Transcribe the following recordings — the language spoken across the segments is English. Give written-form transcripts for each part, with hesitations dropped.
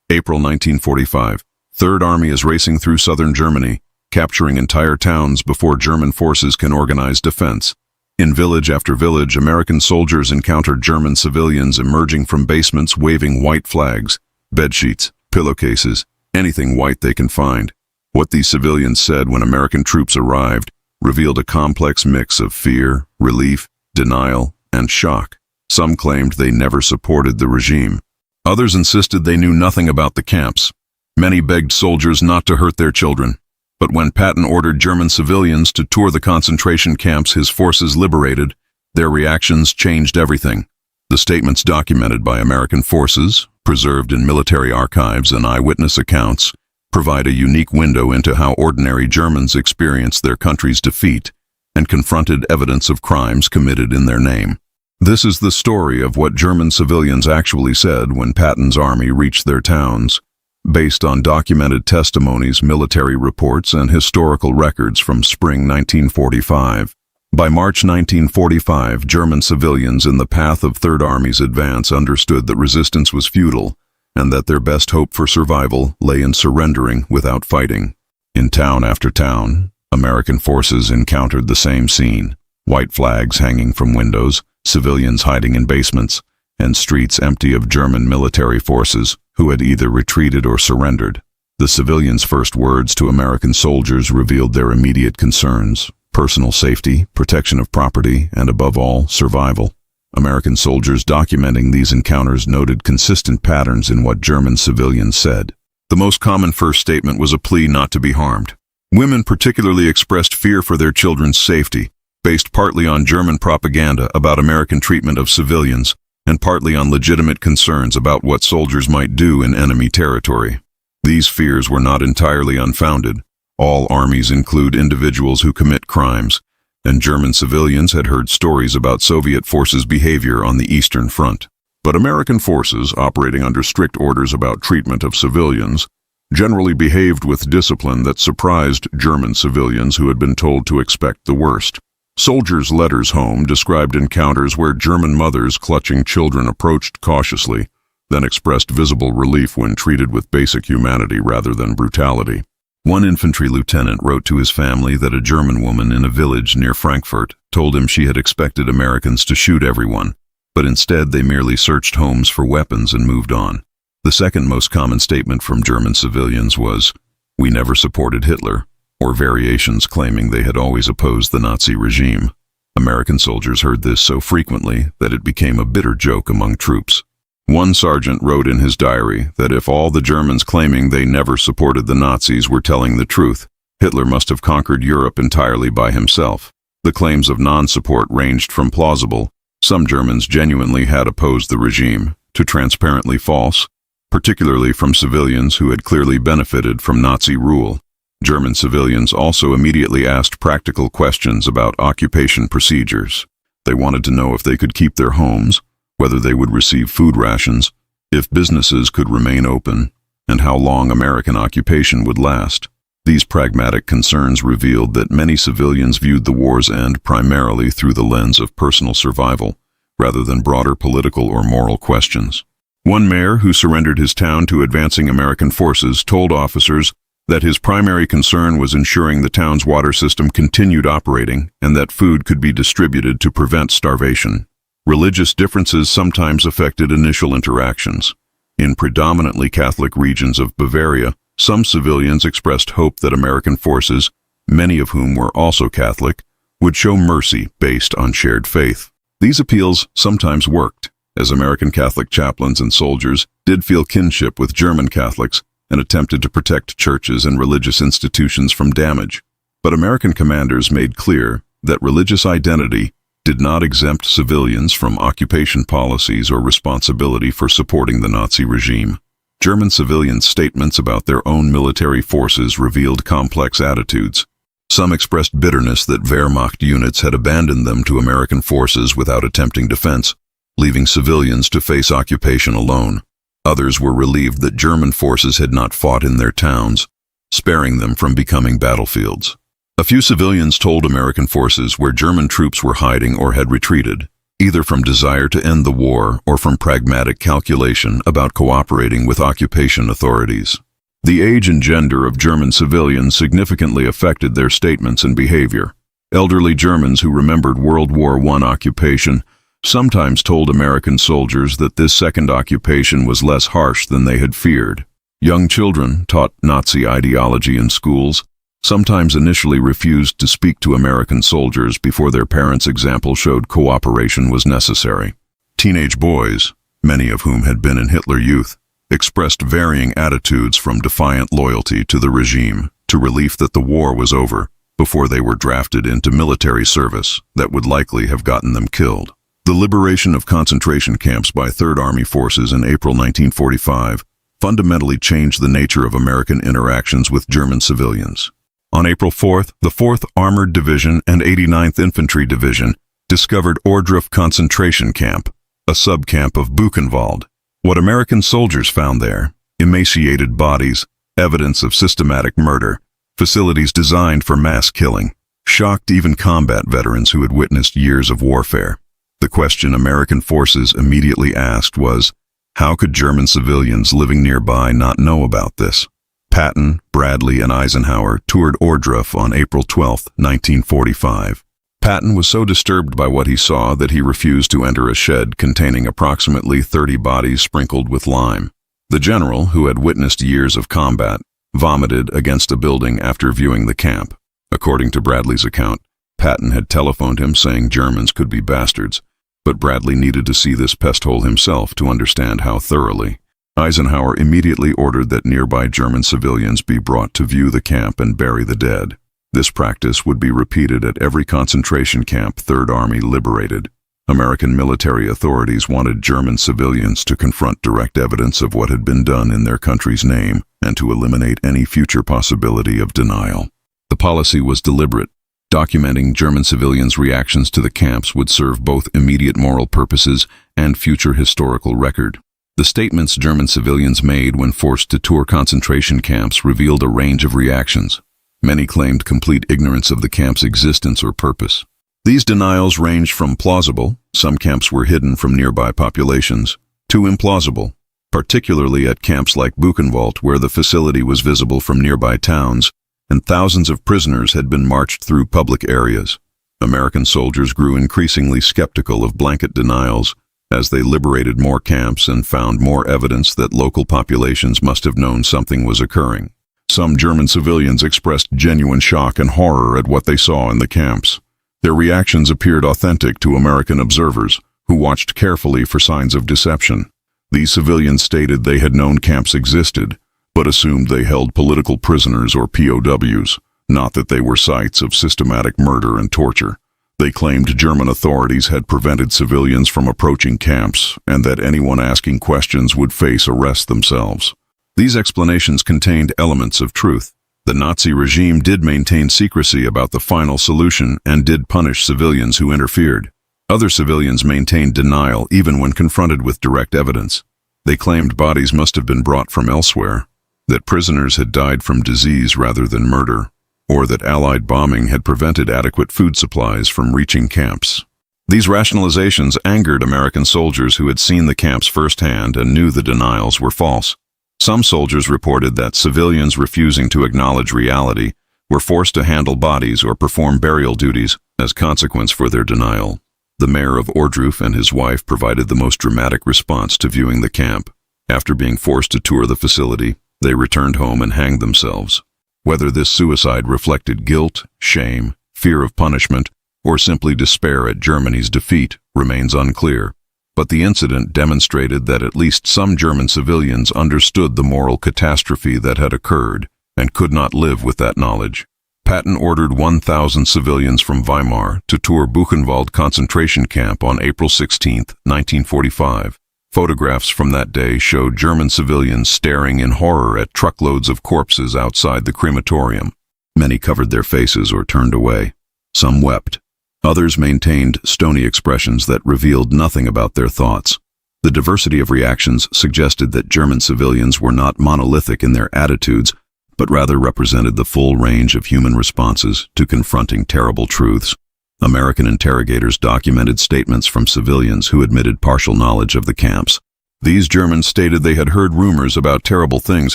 April 1945. Third Army is racing through southern Germany, capturing entire towns before German forces can organize defense. In village after village, American soldiers encountered German civilians emerging from basements waving white flags, bedsheets, pillowcases, anything white they can find. What these civilians said when American troops arrived revealed a complex mix of fear, relief, denial, and shock. Some claimed they never supported the regime. Others insisted they knew nothing about the camps. Many begged soldiers not to hurt their children. But when Patton ordered German civilians to tour the concentration camps his forces liberated, their reactions changed everything. The statements documented by American forces, preserved in military archives and eyewitness accounts, provide a unique window into how ordinary Germans experienced their country's defeat and confronted evidence of crimes committed in their name. This is the story of what German civilians actually said when Patton's army reached their towns, based on documented testimonies, military reports, and historical records from spring 1945. By March 1945, German civilians in the path of Third Army's advance understood that resistance was futile and that their best hope for survival lay in surrendering without fighting. In town after town, American forces encountered the same scene: white flags hanging from windows, civilians hiding in basements, and streets empty of German military forces who had either retreated or surrendered. The civilians' first words to American soldiers revealed their immediate concerns: personal safety, protection of property, and above all, survival. American soldiers documenting these encounters noted consistent patterns in what German civilians said. The most common first statement was a plea not to be harmed. Women particularly expressed fear for their children's safety, based partly on German propaganda about American treatment of civilians, and partly on legitimate concerns about what soldiers might do in enemy territory. These fears were not entirely unfounded. All armies include individuals who commit crimes, and German civilians had heard stories about Soviet forces' behavior on the Eastern Front. But American forces, operating under strict orders about treatment of civilians, generally behaved with discipline that surprised German civilians who had been told to expect the worst. Soldiers' letters home described encounters where German mothers clutching children approached cautiously, then expressed visible relief when treated with basic humanity rather than brutality. One infantry lieutenant wrote to his family that a German woman in a village near Frankfurt told him she had expected Americans to shoot everyone, but instead they merely searched homes for weapons and moved on. The second most common statement from German civilians was, "We never supported Hitler," or variations claiming they had always opposed the Nazi regime. American soldiers heard this so frequently that it became a bitter joke among troops. One sergeant wrote in his diary that if all the Germans claiming they never supported the Nazis were telling the truth, Hitler must have conquered Europe entirely by himself. The claims of non-support ranged from plausible, some Germans genuinely had opposed the regime, to transparently false, particularly from civilians who had clearly benefited from Nazi rule. German civilians also immediately asked practical questions about occupation procedures. They wanted to know if they could keep their homes, whether they would receive food rations, if businesses could remain open, and how long American occupation would last. These pragmatic concerns revealed that many civilians viewed the war's end primarily through the lens of personal survival, rather than broader political or moral questions. One mayor who surrendered his town to advancing American forces told officers that his primary concern was ensuring the town's water system continued operating and that food could be distributed to prevent starvation. Religious differences sometimes affected initial interactions. In predominantly Catholic regions of Bavaria, some civilians expressed hope that American forces, many of whom were also Catholic, would show mercy based on shared faith. These appeals sometimes worked, as American Catholic chaplains and soldiers did feel kinship with German Catholics and attempted to protect churches and religious institutions from damage. But American commanders made clear that religious identity did not exempt civilians from occupation policies or responsibility for supporting the Nazi regime. German civilians' statements about their own military forces revealed complex attitudes. Some expressed bitterness that Wehrmacht units had abandoned them to American forces without attempting defense, leaving civilians to face occupation alone. Others were relieved that German forces had not fought in their towns, sparing them from becoming battlefields. A few civilians told American forces where German troops were hiding or had retreated, either from desire to end the war or from pragmatic calculation about cooperating with occupation authorities. The age and gender of German civilians significantly affected their statements and behavior. Elderly Germans who remembered World War I occupation sometimes told American soldiers that this second occupation was less harsh than they had feared. Young children, taught Nazi ideology in schools, sometimes initially refused to speak to American soldiers before their parents' example showed cooperation was necessary. Teenage boys, many of whom had been in Hitler Youth, expressed varying attitudes from defiant loyalty to the regime to relief that the war was over before they were drafted into military service that would likely have gotten them killed. The liberation of concentration camps by Third Army forces in April 1945 fundamentally changed the nature of American interactions with German civilians. On April 4th, the 4th Armored Division and 89th Infantry Division discovered Ohrdruf concentration camp, a subcamp of Buchenwald. What American soldiers found there: emaciated bodies, evidence of systematic murder, facilities designed for mass killing, shocked even combat veterans who had witnessed years of warfare. The question American forces immediately asked was, how could German civilians living nearby not know about this? Patton, Bradley, and Eisenhower toured Ohrdruf on April 12, 1945. Patton was so disturbed by what he saw that he refused to enter a shed containing approximately 30 bodies sprinkled with lime. The general, who had witnessed years of combat, vomited against a building after viewing the camp. According to Bradley's account, Patton had telephoned him saying Germans could be bastards, but Bradley needed to see this pest hole himself to understand how thoroughly. Eisenhower immediately ordered that nearby German civilians be brought to view the camp and bury the dead. This practice would be repeated at every concentration camp Third Army liberated. American military authorities wanted German civilians to confront direct evidence of what had been done in their country's name and to eliminate any future possibility of denial. The policy was deliberate. Documenting German civilians' reactions to the camps would serve both immediate moral purposes and future historical record. The statements German civilians made when forced to tour concentration camps revealed a range of reactions. Many claimed complete ignorance of the camp's existence or purpose. These denials ranged from plausible, some camps were hidden from nearby populations, to implausible, particularly at camps like Buchenwald, where the facility was visible from nearby towns, and thousands of prisoners had been marched through public areas. American soldiers grew increasingly skeptical of blanket denials as they liberated more camps and found more evidence that local populations must have known something was occurring. Some German civilians expressed genuine shock and horror at what they saw in the camps. Their reactions appeared authentic to American observers, who watched carefully for signs of deception. These civilians stated they had known camps existed, but assumed they held political prisoners or POWs, not that they were sites of systematic murder and torture. They claimed German authorities had prevented civilians from approaching camps and that anyone asking questions would face arrest themselves. These explanations contained elements of truth. The Nazi regime did maintain secrecy about the final solution and did punish civilians who interfered. Other civilians maintained denial even when confronted with direct evidence. They claimed bodies must have been brought from elsewhere, that prisoners had died from disease rather than murder, or that Allied bombing had prevented adequate food supplies from reaching camps. These rationalizations angered American soldiers who had seen the camps firsthand and knew the denials were false. Some soldiers reported that civilians refusing to acknowledge reality were forced to handle bodies or perform burial duties as consequence for their denial. The mayor of Ohrdruf and his wife provided the most dramatic response to viewing the camp. After being forced to tour the facility, they returned home and hanged themselves. Whether this suicide reflected guilt, shame, fear of punishment, or simply despair at Germany's defeat remains unclear. But the incident demonstrated that at least some German civilians understood the moral catastrophe that had occurred and could not live with that knowledge. Patton ordered 1,000 civilians from Weimar to tour Buchenwald concentration camp on April 16, 1945. Photographs from that day showed German civilians staring in horror at truckloads of corpses outside the crematorium. Many covered their faces or turned away. Some wept. Others maintained stony expressions that revealed nothing about their thoughts. The diversity of reactions suggested that German civilians were not monolithic in their attitudes, but rather represented the full range of human responses to confronting terrible truths. American interrogators documented statements from civilians who admitted partial knowledge of the camps. These Germans stated they had heard rumors about terrible things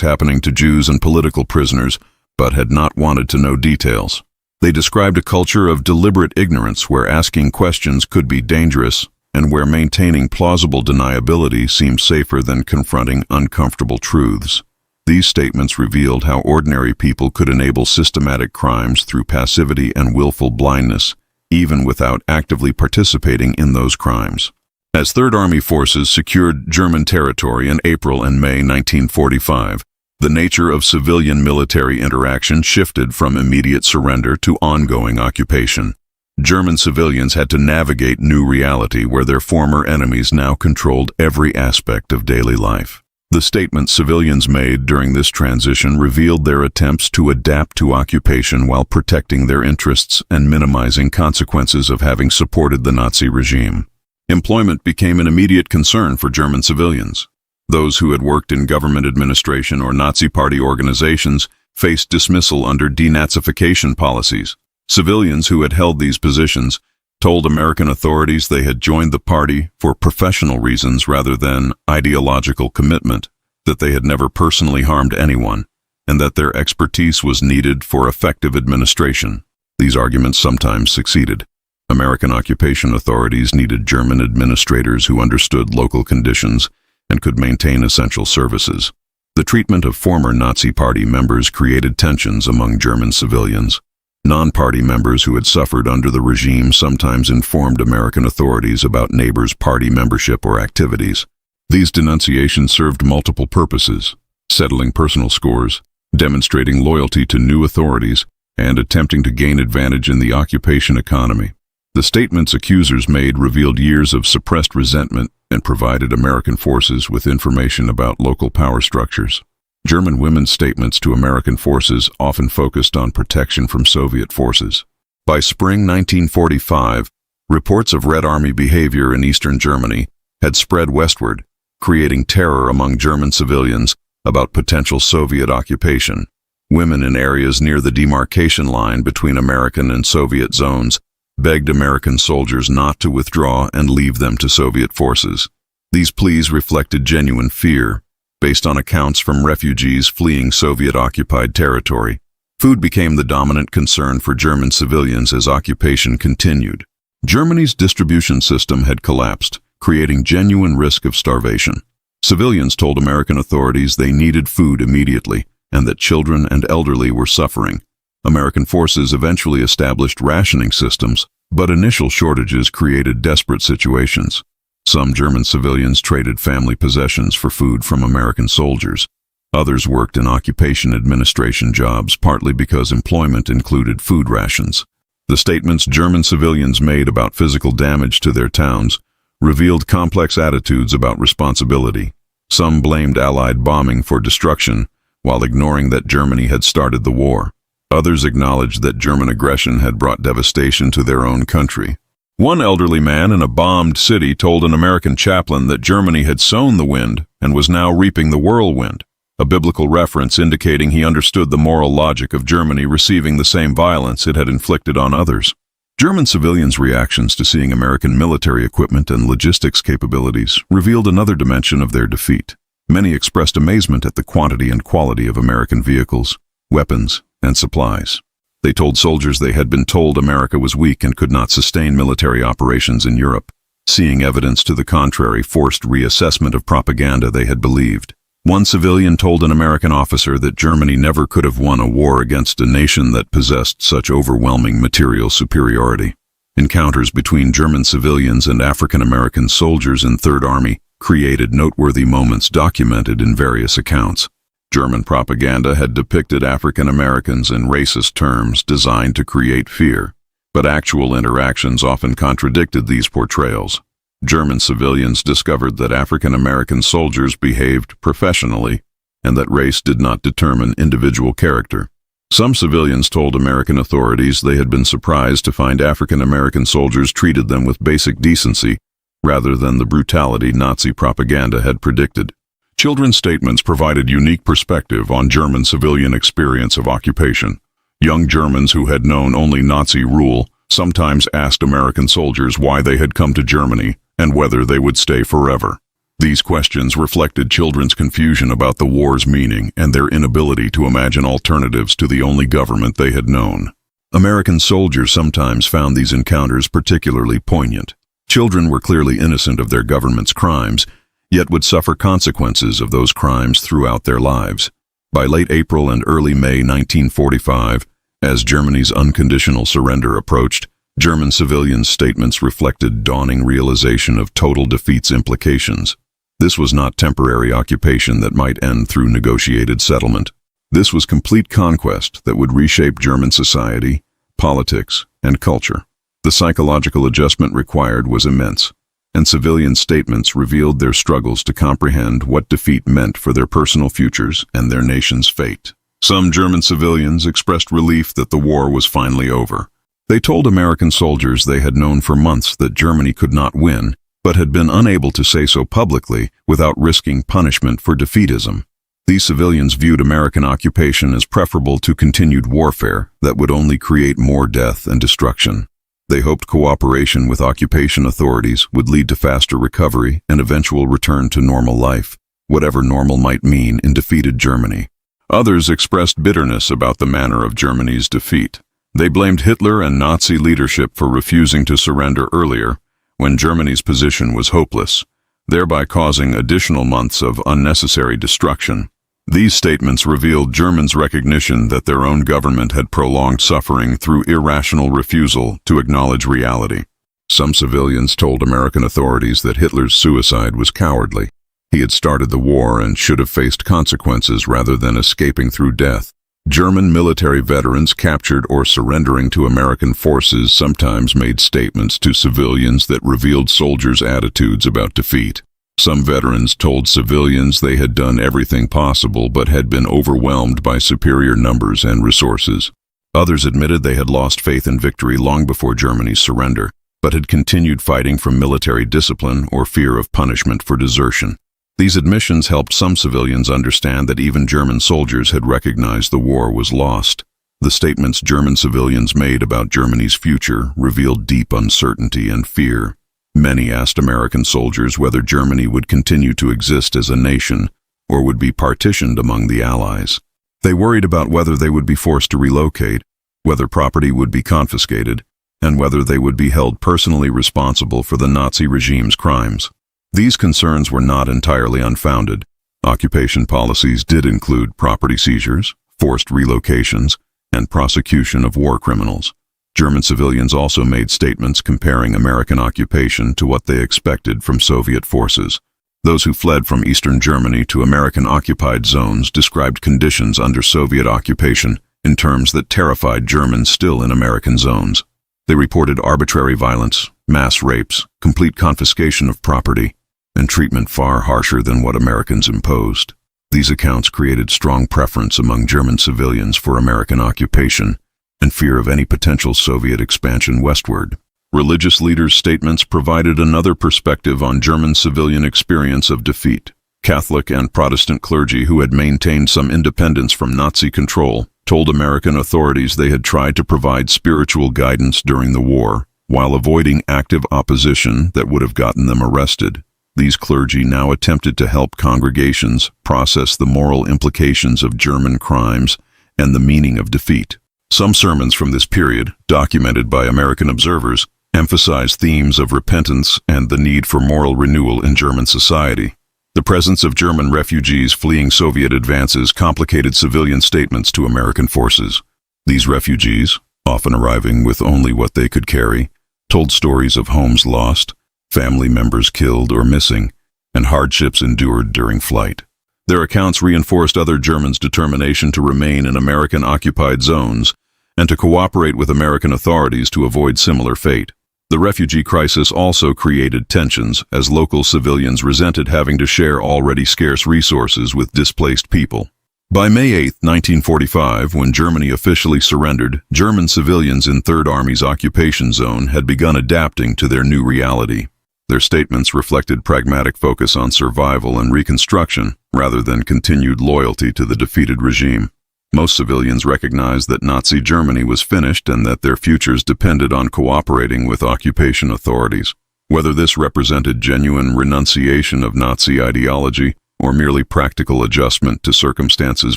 happening to Jews and political prisoners, but had not wanted to know details. They described a culture of deliberate ignorance where asking questions could be dangerous and where maintaining plausible deniability seemed safer than confronting uncomfortable truths. These statements revealed how ordinary people could enable systematic crimes through passivity and willful blindness, even without actively participating in those crimes. As Third Army forces secured German territory in April and May 1945, the nature of civilian-military interaction shifted from immediate surrender to ongoing occupation. German civilians had to navigate new reality where their former enemies now controlled every aspect of daily life. The statements civilians made during this transition revealed their attempts to adapt to occupation while protecting their interests and minimizing consequences of having supported the Nazi regime. Employment became an immediate concern for German civilians. Those who had worked in government administration or Nazi Party organizations faced dismissal under denazification policies. Civilians who had held these positions told American authorities they had joined the party for professional reasons rather than ideological commitment, that they had never personally harmed anyone, and that their expertise was needed for effective administration. These arguments sometimes succeeded. American occupation authorities needed German administrators who understood local conditions and could maintain essential services. The treatment of former Nazi Party members created tensions among German civilians. Non-party members who had suffered under the regime sometimes informed American authorities about neighbors' party membership or activities. These denunciations served multiple purposes: settling personal scores, demonstrating loyalty to new authorities, and attempting to gain advantage in the occupation economy. The statements accusers made revealed years of suppressed resentment and provided American forces with information about local power structures. German women's statements to American forces often focused on protection from Soviet forces. By spring 1945, reports of Red Army behavior in eastern Germany had spread westward, creating terror among German civilians about potential Soviet occupation. Women in areas near the demarcation line between American and Soviet zones begged American soldiers not to withdraw and leave them to Soviet forces. These pleas reflected genuine fear, based on accounts from refugees fleeing Soviet-occupied territory. Food became the dominant concern for German civilians as occupation continued. Germany's distribution system had collapsed, creating genuine risk of starvation. Civilians told American authorities they needed food immediately, and that children and elderly were suffering. American forces eventually established rationing systems, but initial shortages created desperate situations. Some German civilians traded family possessions for food from American soldiers. Others worked in occupation administration jobs, partly because employment included food rations. The statements German civilians made about physical damage to their towns revealed complex attitudes about responsibility. Some blamed Allied bombing for destruction, while ignoring that Germany had started the war. Others acknowledged that German aggression had brought devastation to their own country. One elderly man in a bombed city told an American chaplain that Germany had sown the wind and was now reaping the whirlwind, a biblical reference indicating he understood the moral logic of Germany receiving the same violence it had inflicted on others. German civilians' reactions to seeing American military equipment and logistics capabilities revealed another dimension of their defeat. Many expressed amazement at the quantity and quality of American vehicles, weapons, and supplies. They told soldiers they had been told America was weak and could not sustain military operations in Europe. Seeing evidence to the contrary forced reassessment of propaganda they had believed. One civilian told an American officer that Germany never could have won a war against a nation that possessed such overwhelming material superiority. Encounters between German civilians and African American soldiers in Third Army created noteworthy moments documented in various accounts. German propaganda had depicted African Americans in racist terms designed to create fear, but actual interactions often contradicted these portrayals. German civilians discovered that African American soldiers behaved professionally and that race did not determine individual character. Some civilians told American authorities they had been surprised to find African American soldiers treated them with basic decency rather than the brutality Nazi propaganda had predicted. Children's statements provided unique perspective on German civilian experience of occupation. Young Germans who had known only Nazi rule sometimes asked American soldiers why they had come to Germany and whether they would stay forever. These questions reflected children's confusion about the war's meaning and their inability to imagine alternatives to the only government they had known. American soldiers sometimes found these encounters particularly poignant. Children were clearly innocent of their government's crimes, yet would suffer consequences of those crimes throughout their lives. By late April and early May 1945, as Germany's unconditional surrender approached, German civilians' statements reflected dawning realization of total defeat's implications. This was not temporary occupation that might end through negotiated settlement. This was complete conquest that would reshape German society, politics, and culture. The psychological adjustment required was immense, and civilian statements revealed their struggles to comprehend what defeat meant for their personal futures and their nation's fate. Some German civilians expressed relief that the war was finally over. They told American soldiers they had known for months that Germany could not win, but had been unable to say so publicly without risking punishment for defeatism. These civilians viewed American occupation as preferable to continued warfare that would only create more death and destruction. They hoped cooperation with occupation authorities would lead to faster recovery and eventual return to normal life, whatever normal might mean in defeated Germany. Others expressed bitterness about the manner of Germany's defeat. They blamed Hitler and Nazi leadership for refusing to surrender earlier, when Germany's position was hopeless, thereby causing additional months of unnecessary destruction. These statements revealed Germans' recognition that their own government had prolonged suffering through irrational refusal to acknowledge reality. Some civilians told American authorities that Hitler's suicide was cowardly. He had started the war and should have faced consequences rather than escaping through death. German military veterans captured or surrendering to American forces sometimes made statements to civilians that revealed soldiers' attitudes about defeat. Some veterans told civilians they had done everything possible but had been overwhelmed by superior numbers and resources. Others admitted they had lost faith in victory long before Germany's surrender, but had continued fighting from military discipline or fear of punishment for desertion. These admissions helped some civilians understand that even German soldiers had recognized the war was lost. The statements German civilians made about Germany's future revealed deep uncertainty and fear. Many asked American soldiers whether Germany would continue to exist as a nation or would be partitioned among the Allies. They worried about whether they would be forced to relocate, whether property would be confiscated, and whether they would be held personally responsible for the Nazi regime's crimes. These concerns were not entirely unfounded. Occupation policies did include property seizures, forced relocations, and prosecution of war criminals. German civilians also made statements comparing American occupation to what they expected from Soviet forces. Those who fled from Eastern Germany to American-occupied zones described conditions under Soviet occupation in terms that terrified Germans still in American zones. They reported arbitrary violence, mass rapes, complete confiscation of property, and treatment far harsher than what Americans imposed. These accounts created strong preference among German civilians for American occupation and fear of any potential Soviet expansion westward. Religious leaders' statements provided another perspective on German civilian experience of defeat. Catholic and Protestant clergy who had maintained some independence from Nazi control told American authorities they had tried to provide spiritual guidance during the war, while avoiding active opposition that would have gotten them arrested. These clergy now attempted to help congregations process the moral implications of German crimes and the meaning of defeat. Some sermons from this period, documented by American observers, emphasized themes of repentance and the need for moral renewal in German society. The presence of German refugees fleeing Soviet advances complicated civilian statements to American forces. These refugees, often arriving with only what they could carry, told stories of homes lost, family members killed or missing, and hardships endured during flight. Their accounts reinforced other Germans' determination to remain in American-occupied zones and to cooperate with American authorities to avoid similar fate. The refugee crisis also created tensions as local civilians resented having to share already scarce resources with displaced people. By May 8, 1945, when Germany officially surrendered, German civilians in Third Army's occupation zone had begun adapting to their new reality. Their statements reflected pragmatic focus on survival and reconstruction rather than continued loyalty to the defeated regime. Most civilians recognized that Nazi Germany was finished and that their futures depended on cooperating with occupation authorities. Whether this represented genuine renunciation of Nazi ideology or merely practical adjustment to circumstances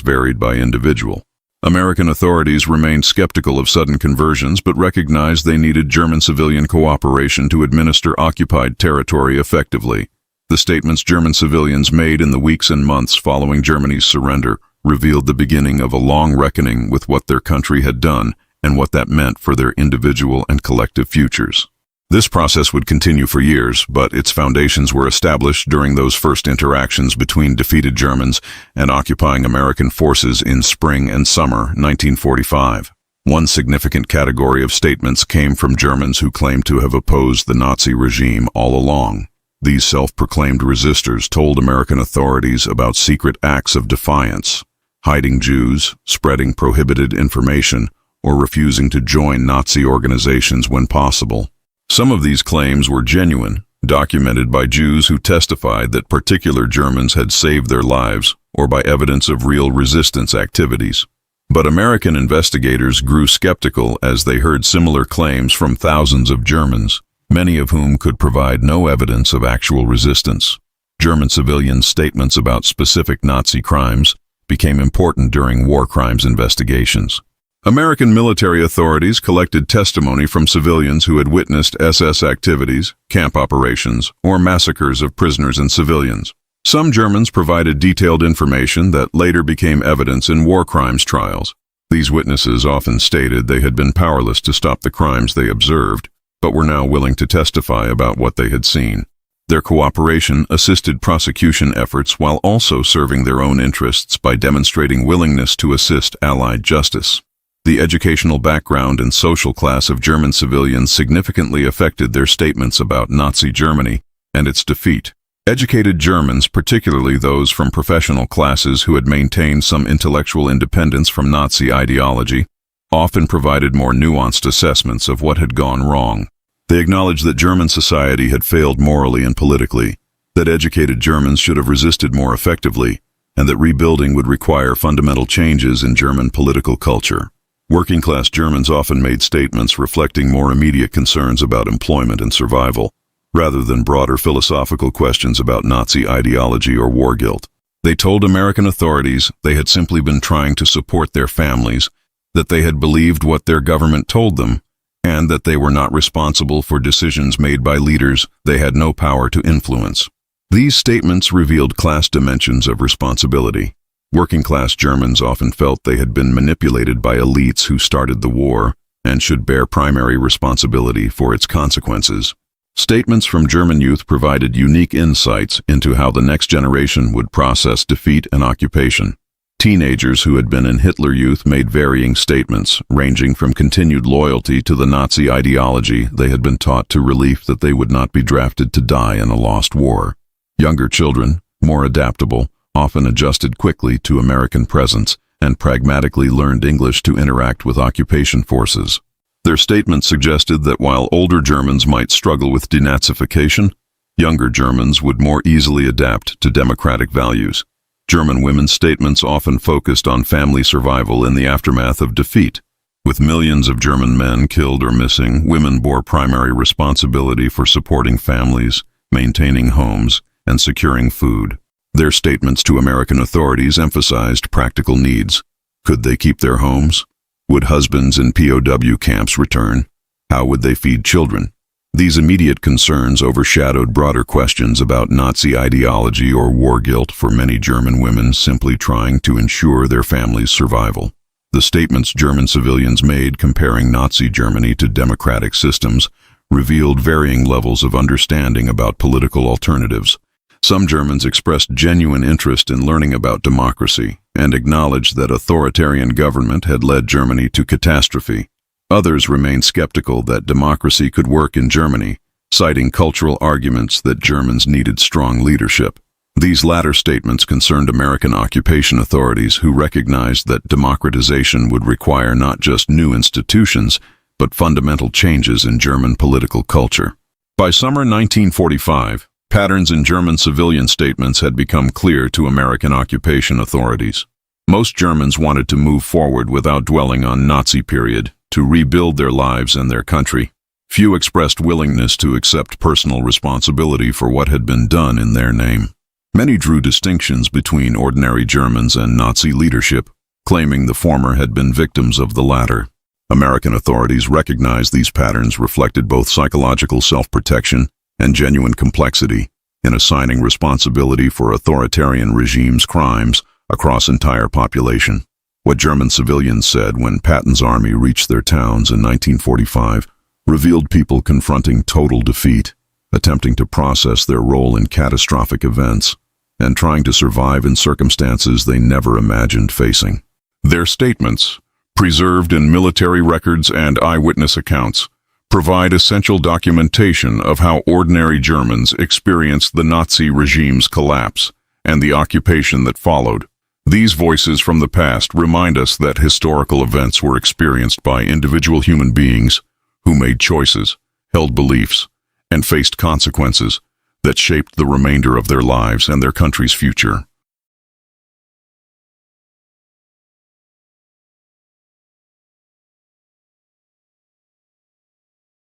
varied by individual. American authorities remained skeptical of sudden conversions but recognized they needed German civilian cooperation to administer occupied territory effectively. The statements German civilians made in the weeks and months following Germany's surrender revealed the beginning of a long reckoning with what their country had done and what that meant for their individual and collective futures. This process would continue for years, but its foundations were established during those first interactions between defeated Germans and occupying American forces in spring and summer 1945. One significant category of statements came from Germans who claimed to have opposed the Nazi regime all along. These self-proclaimed resistors told American authorities about secret acts of defiance, hiding Jews, spreading prohibited information, or refusing to join Nazi organizations when possible. Some of these claims were genuine, documented by Jews who testified that particular Germans had saved their lives, or by evidence of real resistance activities. But American investigators grew skeptical as they heard similar claims from thousands of Germans, many of whom could provide no evidence of actual resistance. German civilians' statements about specific Nazi crimes became important during war crimes investigations. American military authorities collected testimony from civilians who had witnessed SS activities, camp operations, or massacres of prisoners and civilians. Some Germans provided detailed information that later became evidence in war crimes trials. These witnesses often stated they had been powerless to stop the crimes they observed, but were now willing to testify about what they had seen. Their cooperation assisted prosecution efforts while also serving their own interests by demonstrating willingness to assist Allied justice. The educational background and social class of German civilians significantly affected their statements about Nazi Germany and its defeat. Educated Germans, particularly those from professional classes who had maintained some intellectual independence from Nazi ideology, often provided more nuanced assessments of what had gone wrong. They acknowledged that German society had failed morally and politically, that educated Germans should have resisted more effectively, and that rebuilding would require fundamental changes in German political culture. Working-class Germans often made statements reflecting more immediate concerns about employment and survival, rather than broader philosophical questions about Nazi ideology or war guilt. They told American authorities they had simply been trying to support their families, that they had believed what their government told them, and that they were not responsible for decisions made by leaders they had no power to influence. These statements revealed class dimensions of responsibility. Working-class Germans often felt they had been manipulated by elites who started the war and should bear primary responsibility for its consequences. Statements from German youth provided unique insights into how the next generation would process defeat and occupation. Teenagers who had been in Hitler Youth made varying statements, ranging from continued loyalty to the Nazi ideology they had been taught to relief that they would not be drafted to die in a lost war. Younger children, more adaptable, often adjusted quickly to American presence and pragmatically learned English to interact with occupation forces. Their statements suggested that while older Germans might struggle with denazification, younger Germans would more easily adapt to democratic values. German women's statements often focused on family survival in the aftermath of defeat. With millions of German men killed or missing, women bore primary responsibility for supporting families, maintaining homes, and securing food. Their statements to American authorities emphasized practical needs. Could they keep their homes? Would husbands in POW camps return? How would they feed children? These immediate concerns overshadowed broader questions about Nazi ideology or war guilt for many German women simply trying to ensure their family's survival. The statements German civilians made comparing Nazi Germany to democratic systems revealed varying levels of understanding about political alternatives. Some Germans expressed genuine interest in learning about democracy and acknowledged that authoritarian government had led Germany to catastrophe. Others remained skeptical that democracy could work in Germany, citing cultural arguments that Germans needed strong leadership. These latter statements concerned American occupation authorities who recognized that democratization would require not just new institutions, but fundamental changes in German political culture. By summer 1945, patterns in German civilian statements had become clear to American occupation authorities. Most Germans wanted to move forward without dwelling on Nazi period, to rebuild their lives and their country. Few expressed willingness to accept personal responsibility for what had been done in their name. Many drew distinctions between ordinary Germans and Nazi leadership, claiming the former had been victims of the latter. American authorities recognized these patterns reflected both psychological self-protection and genuine complexity in assigning responsibility for authoritarian regimes' crimes across entire population. What German civilians said when Patton's army reached their towns in 1945 revealed people confronting total defeat, attempting to process their role in catastrophic events, and trying to survive in circumstances they never imagined facing. Their statements, preserved in military records and eyewitness accounts, provide essential documentation of how ordinary Germans experienced the Nazi regime's collapse and the occupation that followed. These voices from the past remind us that historical events were experienced by individual human beings who made choices, held beliefs, and faced consequences that shaped the remainder of their lives and their country's future.